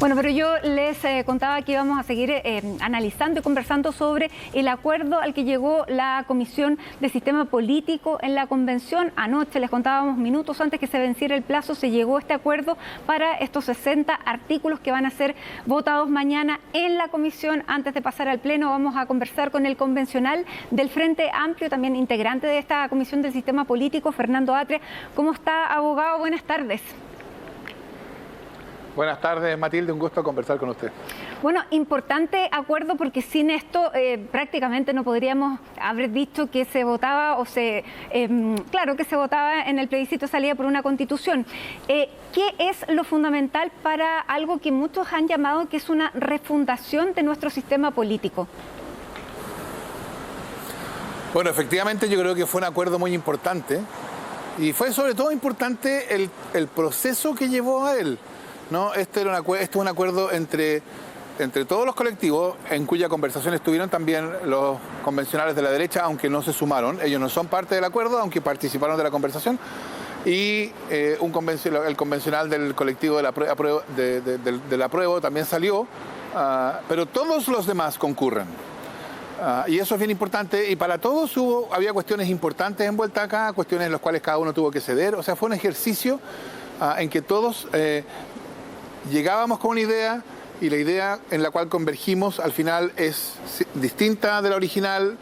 Bueno, pero yo les contaba que íbamos a seguir analizando y conversando sobre el acuerdo al que llegó la Comisión de Sistema Político en la Convención. Anoche les contábamos, minutos antes que se venciera el plazo, se llegó a este acuerdo para estos 60 artículos que van a ser votados mañana en la Comisión. Antes de pasar al Pleno, vamos a conversar con el convencional del Frente Amplio, también integrante de esta Comisión del Sistema Político, Fernando Atria. ¿Cómo está, abogado? Buenas tardes. Buenas tardes, Matilde, un gusto conversar con usted. Bueno, importante acuerdo porque sin esto prácticamente no podríamos haber dicho que se votaba claro que se votaba en el plebiscito de salida por una constitución. ¿Qué es lo fundamental para algo que muchos han llamado que es una refundación de nuestro sistema político? Bueno, efectivamente yo creo que fue un acuerdo muy importante y fue sobre todo importante el proceso que llevó a él. ¿No? Este es un acuerdo entre todos los colectivos, en cuya conversación estuvieron también los convencionales de la derecha, aunque no se sumaron. Ellos no son parte del acuerdo, aunque participaron de la conversación. Y el convencional del colectivo del apruebo también salió, pero todos los demás concurren. Y eso es bien importante, y para todos había cuestiones importantes envueltas acá, cuestiones en las cuales cada uno tuvo que ceder. O sea, fue un ejercicio en que todos llegábamos con una idea, y la idea en la cual convergimos al final es distinta de la original,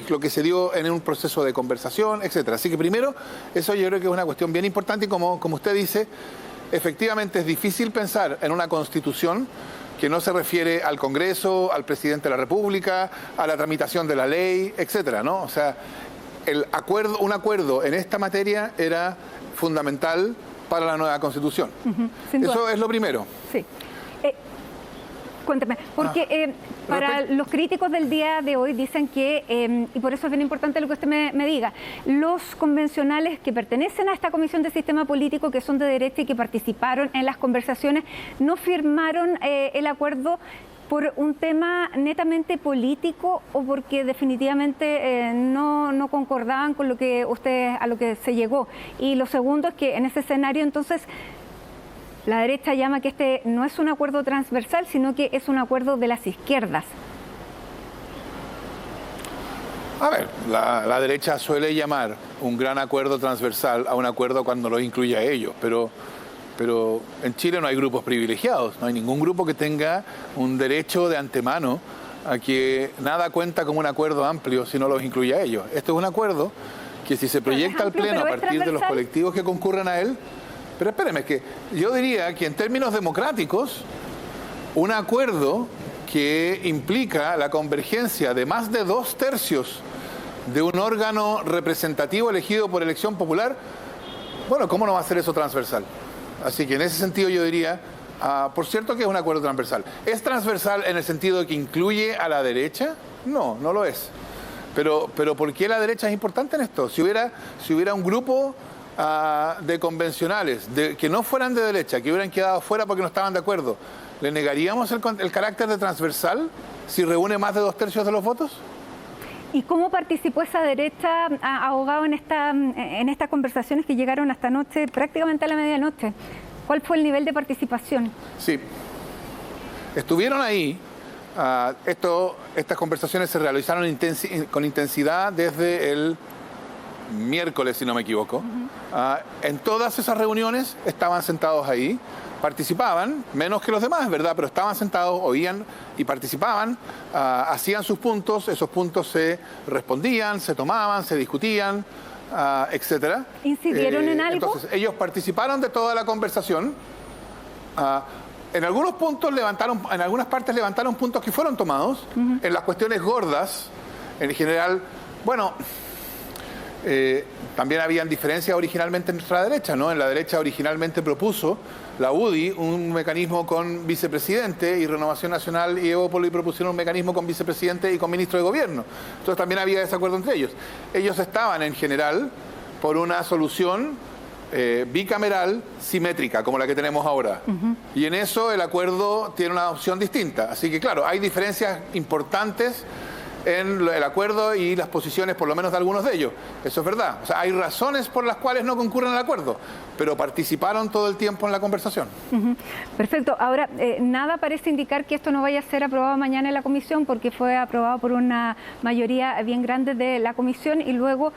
lo que se dio en un proceso de conversación, etcétera. Así que primero, eso yo creo que es una cuestión bien importante, y como usted dice, efectivamente es difícil pensar en una constitución que no se refiere al Congreso, al presidente de la República, a la tramitación de la ley, etcétera, ¿no? O sea, un acuerdo en esta materia era fundamental para la nueva Constitución. Eso es lo primero. Sí. Cuénteme, porque para los críticos del día de hoy dicen que, y por eso es bien importante lo que usted me diga, los convencionales que pertenecen a esta Comisión de Sistema Político, que son de derecha y que participaron en las conversaciones, no firmaron el acuerdo por un tema netamente político o porque definitivamente no concordaban con lo que a lo que se llegó. Y lo segundo es que en ese escenario entonces la derecha llama que este no es un acuerdo transversal, sino que es un acuerdo de las izquierdas. A ver, la derecha suele llamar un gran acuerdo transversal a un acuerdo cuando lo incluye a ellos, pero en Chile no hay grupos privilegiados, no hay ningún grupo que tenga un derecho de antemano a que nada cuenta como un acuerdo amplio si no los incluye a ellos. Este es un acuerdo que si se proyecta al Pleno a partir de los colectivos que concurren a él. Pero espéreme, es que yo diría que en términos democráticos, un acuerdo que implica la convergencia de más de 2/3 de un órgano representativo elegido por elección popular, bueno, ¿cómo no va a ser eso transversal? Así que en ese sentido yo diría, por cierto que es un acuerdo transversal. ¿Es transversal en el sentido de que incluye a la derecha? No, no lo es. Pero ¿por qué la derecha es importante en esto? Si hubiera un grupo de convencionales que no fueran de derecha, que hubieran quedado fuera porque no estaban de acuerdo, ¿le negaríamos el carácter de transversal si reúne más de 2/3 de los votos? ¿Y cómo participó esa derecha, abogado, en estas conversaciones que llegaron hasta anoche, prácticamente a la medianoche? ¿Cuál fue el nivel de participación? Sí, estuvieron ahí. Estas conversaciones se realizaron con intensidad desde el miércoles, si no me equivoco. En todas esas reuniones estaban sentados ahí, participaban, menos que los demás, ¿verdad? Pero estaban sentados, oían y participaban, hacían sus puntos, esos puntos se respondían, se tomaban, se discutían, etcétera. ¿Incidieron en algo? Entonces, ellos participaron de toda la conversación. En algunos puntos en algunas partes levantaron puntos que fueron tomados. En las cuestiones gordas, en general, bueno, también habían diferencias originalmente en nuestra derecha, ¿no? En la derecha originalmente propuso la UDI un mecanismo con vicepresidente, y Renovación Nacional y Evópoli propusieron un mecanismo con vicepresidente y con ministro de gobierno. Entonces también había desacuerdo entre ellos. Ellos estaban en general por una solución bicameral simétrica, como la que tenemos ahora. Y en eso el acuerdo tiene una opción distinta. Así que claro, hay diferencias importantes en el acuerdo y las posiciones, por lo menos de algunos de ellos. Eso es verdad. O sea, hay razones por las cuales no concurren al acuerdo, pero participaron todo el tiempo en la conversación. Perfecto. Ahora, nada parece indicar que esto no vaya a ser aprobado mañana en la comisión, porque fue aprobado por una mayoría bien grande de la comisión, y luego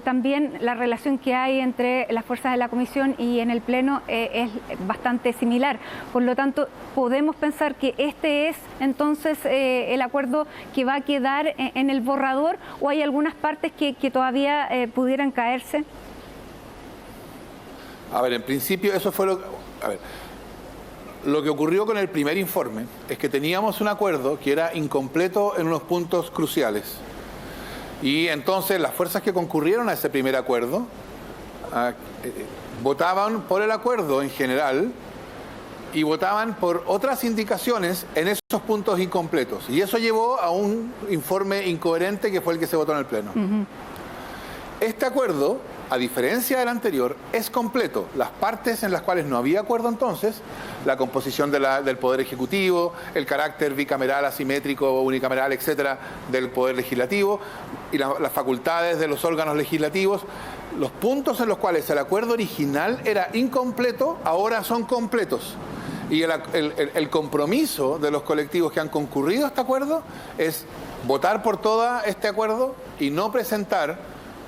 también la relación que hay entre las fuerzas de la comisión y en el Pleno es bastante similar. Por lo tanto, podemos pensar que este es entonces el acuerdo que va a quedar en el borrador, o hay algunas partes que todavía pudieran caerse. A ver, en principio eso fue lo que ocurrió con el primer informe, es que teníamos un acuerdo que era incompleto en unos puntos cruciales. Y entonces las fuerzas que concurrieron a ese primer acuerdo votaban por el acuerdo en general y votaban por otras indicaciones en esos puntos incompletos. Y eso llevó a un informe incoherente que fue el que se votó en el Pleno. Este acuerdo, a diferencia del anterior, es completo. Las partes en las cuales no había acuerdo entonces, la composición del Poder Ejecutivo, el carácter bicameral, asimétrico, unicameral, etcétera, del Poder Legislativo y las facultades de los órganos legislativos, los puntos en los cuales el acuerdo original era incompleto, ahora son completos. Y el compromiso de los colectivos que han concurrido a este acuerdo es votar por todo este acuerdo y no presentar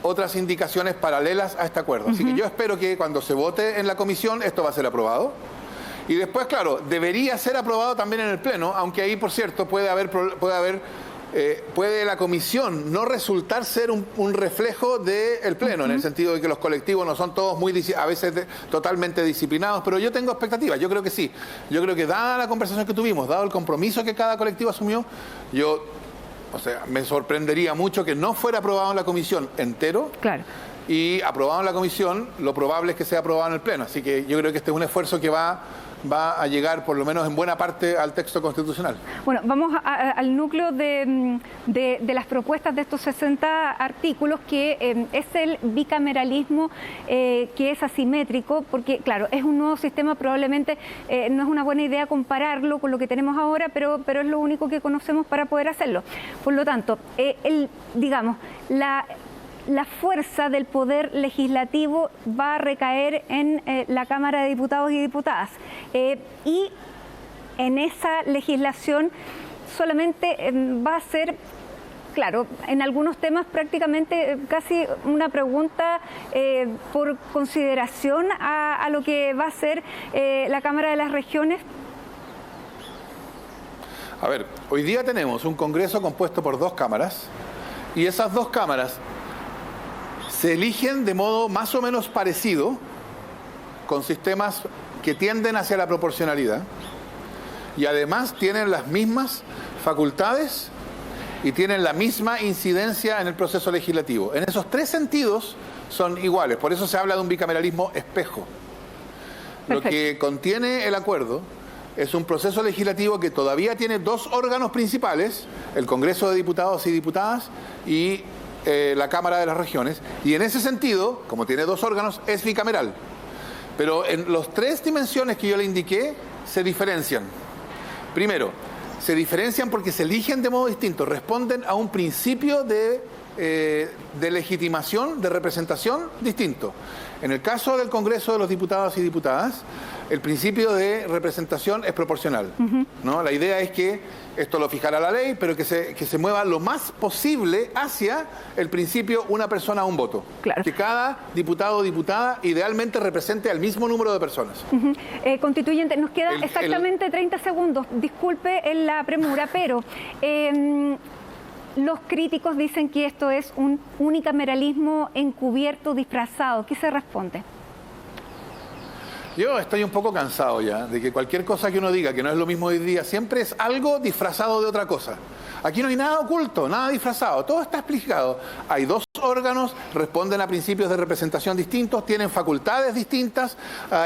otras indicaciones paralelas a este acuerdo. Así que yo espero que cuando se vote en la comisión esto va a ser aprobado. Y después, claro, debería ser aprobado también en el Pleno, aunque ahí, por cierto, puede la comisión no resultar ser un reflejo del Pleno, en el sentido de que los colectivos no son todos a veces totalmente disciplinados, pero yo tengo expectativas, yo creo que sí. Yo creo que dada la conversación que tuvimos, dado el compromiso que cada colectivo asumió, me sorprendería mucho que no fuera aprobado en la comisión entero. Claro. Y aprobado en la comisión, lo probable es que sea aprobado en el Pleno. Así que yo creo que este es un esfuerzo que va a llegar, por lo menos en buena parte, al texto constitucional. Bueno, vamos al núcleo de las propuestas de estos 60 artículos, que es el bicameralismo, que es asimétrico, porque, claro, es un nuevo sistema, probablemente no es una buena idea compararlo con lo que tenemos ahora, pero es lo único que conocemos para poder hacerlo. Por lo tanto, la fuerza del poder legislativo va a recaer en la Cámara de Diputados y Diputadas. Y en esa legislación solamente va a ser, claro, en algunos temas prácticamente casi una pregunta por consideración a lo que va a ser la Cámara de las Regiones. A ver, hoy día tenemos un Congreso compuesto por dos cámaras, y esas dos cámaras se eligen de modo más o menos parecido, con sistemas que tienden hacia la proporcionalidad, y además tienen las mismas facultades y tienen la misma incidencia en el proceso legislativo. En esos tres sentidos son iguales, por eso se habla de un bicameralismo espejo. Perfecto. Lo que contiene el acuerdo es un proceso legislativo que todavía tiene dos órganos principales, el Congreso de Diputados y Diputadas y la Cámara de las Regiones, y en ese sentido, como tiene dos órganos, es bicameral. Pero en las tres dimensiones que yo le indiqué se diferencian. Primero, se diferencian porque se eligen de modo distinto, responden a un principio de legitimación, de representación distinto. En el caso del Congreso de los Diputados y Diputadas, el principio de representación es proporcional, ¿no? La idea es que esto lo fijará la ley, pero que se mueva lo más posible hacia el principio una persona, un voto. Claro. Que cada diputado o diputada idealmente represente al mismo número de personas. Constituyente, nos queda exactamente 30 segundos. Disculpe la premura, pero los críticos dicen que esto es un unicameralismo encubierto, disfrazado. ¿Qué se responde? Yo estoy un poco cansado ya de que cualquier cosa que uno diga que no es lo mismo hoy día siempre es algo disfrazado de otra cosa. Aquí no hay nada oculto, nada disfrazado, todo está explicado. Hay dos órganos, responden a principios de representación distintos, tienen facultades distintas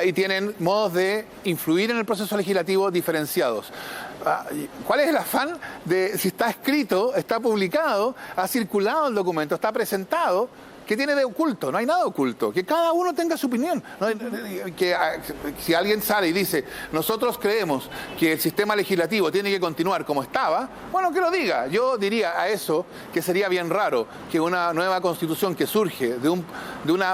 y tienen modos de influir en el proceso legislativo diferenciados. ¿Cuál es el afán de, si está escrito, está publicado, ha circulado el documento, está presentado, ¿Qué tiene de oculto? No hay nada oculto. Que cada uno tenga su opinión. Que si alguien sale y dice, nosotros creemos que el sistema legislativo tiene que continuar como estaba, bueno, que lo diga. Yo diría a eso que sería bien raro que una nueva constitución que surge de un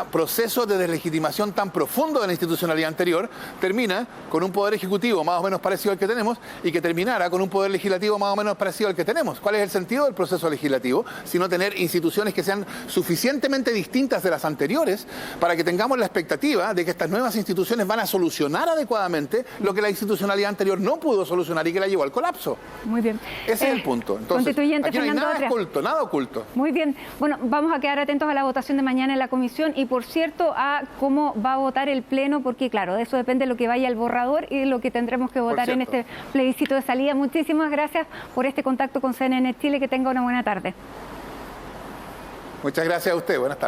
proceso de deslegitimación tan profundo de la institucionalidad anterior termina con un poder ejecutivo más o menos parecido al que tenemos y que terminara con un poder legislativo más o menos parecido al que tenemos. ¿Cuál es el sentido del proceso legislativo? Sino tener instituciones que sean suficientemente distintas de las anteriores para que tengamos la expectativa de que estas nuevas instituciones van a solucionar adecuadamente lo que la institucionalidad anterior no pudo solucionar y que la llevó al colapso. Muy bien. Ese es el punto. Entonces, aquí no hay nada oculto, nada oculto. Muy bien. Bueno, vamos a quedar atentos a la votación de mañana en la comisión y, por cierto, a cómo va a votar el Pleno, porque, claro, de eso depende lo que vaya al borrador y lo que tendremos que votar en este plebiscito de salida. Muchísimas gracias por este contacto con CNN Chile. Que tenga una buena tarde. Muchas gracias a usted. Buenas tardes.